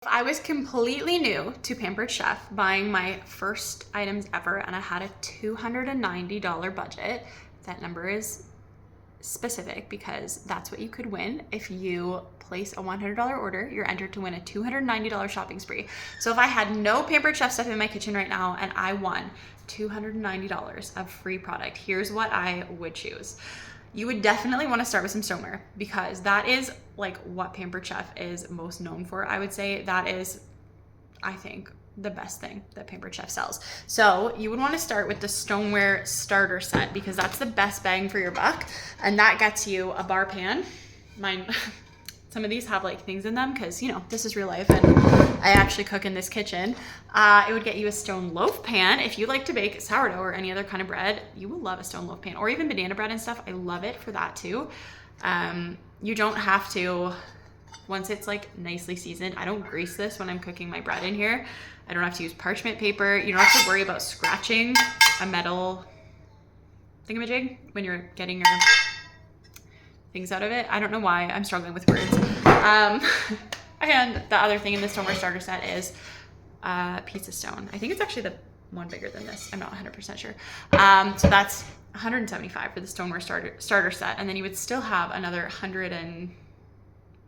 I was completely new to Pampered Chef, buying my first items ever, and I had a $290 budget. That number is specific because that's what you could win if you place a $100 order. You're entered to win a $290 shopping spree. So if I had no Pampered Chef stuff in my kitchen right now and I won $290 of free product, here's what I would choose. You would definitely want to start with some stoneware because that is like what Pampered Chef is most known for. I would say that is, I think, the best thing that Pampered Chef sells. So you would want to start with the stoneware starter set because that's the best bang for your buck. And that gets you a bar pan. Mine, some of these have like things in them because, you know, this is real life and I actually cook in this kitchen. It would get you a stone loaf pan. If you like to bake sourdough or any other kind of bread, you will love a stone loaf pan, or even banana bread and stuff. I love it for that too. You don't have to, once it's like nicely seasoned, I don't grease this when I'm cooking my bread in here. I don't have to use parchment paper. You don't have to worry about scratching a metal thingamajig when you're getting your things out of it. I don't know why I'm struggling with words. And the other thing in the stoneware starter set is pizza stone. I think it's actually the one bigger than this. I'm not 100% sure. So that's $175 for the stoneware starter set. And then you would still have another 100 and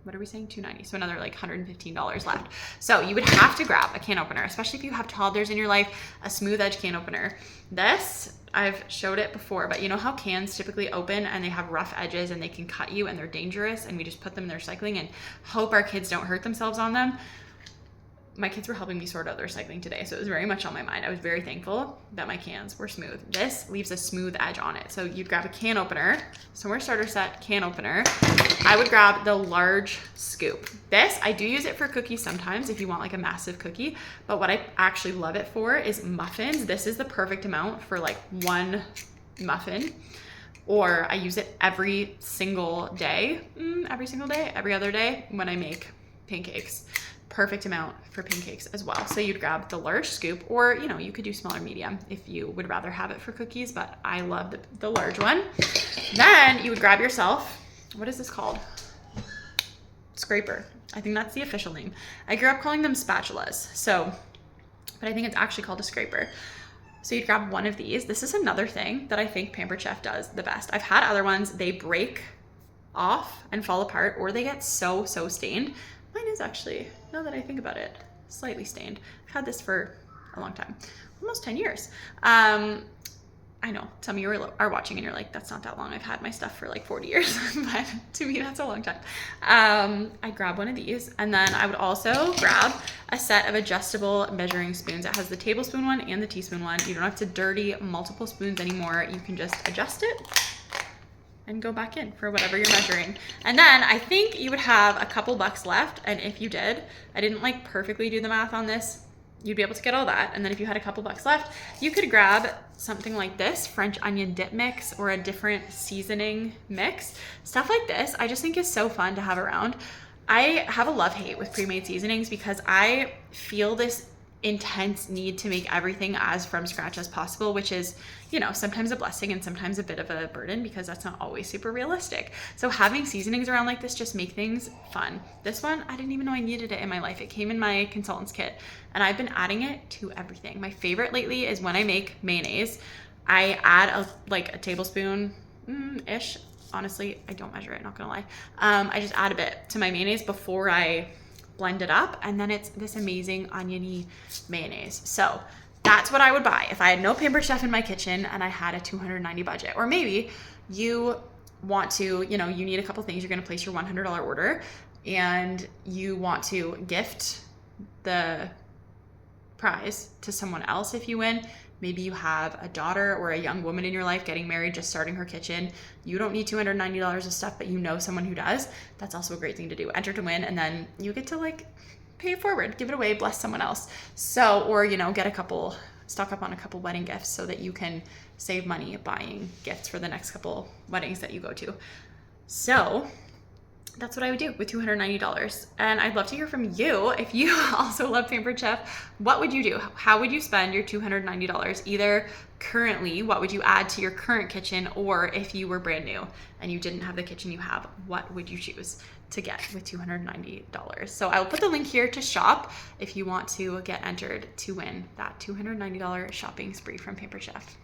what are we saying? $290. So another like $115 left. So you would have to grab a can opener, especially if you have toddlers in your life, a smooth edge can opener. This, I've showed it before, but you know how cans typically open and they have rough edges and they can cut you and they're dangerous, and we just put them in the recycling and hope our kids don't hurt themselves on them. My kids were helping me sort out the recycling today, so it was very much on my mind. I was very thankful that my cans were smooth. This leaves a smooth edge on it. So you'd grab a can opener, stoneware starter set can opener. I would grab the large scoop. This, I do use it for cookies sometimes if you want like a massive cookie, but what I actually love it for is muffins. This is the perfect amount for like one muffin. Or I use it every single day, every other day when I make pancakes. Perfect amount for pancakes as well. So you'd grab the large scoop, or you know, you could do smaller medium if you would rather have it for cookies, but I love the large one. Then you would grab yourself, what is this called? Scraper. I think that's the official name. I grew up calling them spatulas. So, but I think it's actually called a scraper. So you'd grab one of these. This is another thing that I think Pampered Chef does the best. I've had other ones, they break off and fall apart, or they get so stained. Mine is actually, now that I think about it, slightly stained. I've had this for a long time, almost 10 years. I know some of you are watching and you're like, that's not that long. I've had my stuff for like 40 years, but to me, that's a long time. I grab one of these, and then I would also grab a set of adjustable measuring spoons. It has the tablespoon one and the teaspoon one. You don't have to dirty multiple spoons anymore. You can just adjust it and go back in for whatever you're measuring. And then I think you would have a couple bucks left. And if you did, I didn't like perfectly do the math on this, you'd be able to get all that. And then if you had a couple bucks left, you could grab something like this, French onion dip mix, or a different seasoning mix. Stuff like this, I just think is so fun to have around. I have a love-hate with pre-made seasonings because I feel this intense need to make everything as from scratch as possible, which is, you know, sometimes a blessing and sometimes a bit of a burden because that's not always super realistic. So having seasonings around like this just make things fun. This one, I didn't even know I needed it in my life. It came in my consultant's kit and I've been adding it to everything. My favorite lately is when I make mayonnaise, I add a tablespoon ish. Honestly, I don't measure it, not gonna lie. I just add a bit to my mayonnaise before I blend it up, and then it's this amazing oniony mayonnaise. So that's what I would buy if I had no Pampered Chef in my kitchen and I had a $290 budget. Or maybe you want to, you know, you need a couple things. You're going to place your $100 order and you want to gift the prize to someone else if you win. Maybe you have a daughter or a young woman in your life getting married, just starting her kitchen. You don't need $290 of stuff, but you know someone who does. That's also a great thing to do. Enter to win, and then you get to like pay it forward, give it away, bless someone else. So, or, you know, stock up on a couple wedding gifts so that you can save money buying gifts for the next couple weddings that you go to. So that's what I would do with $290. And I'd love to hear from you. If you also love Pampered Chef, what would you do? How would you spend your $290? Either currently, what would you add to your current kitchen? Or if you were brand new and you didn't have the kitchen you have, what would you choose? to get with $290. So I'll put the link here to shop if you want to get entered to win that $290 shopping spree from Pampered Chef.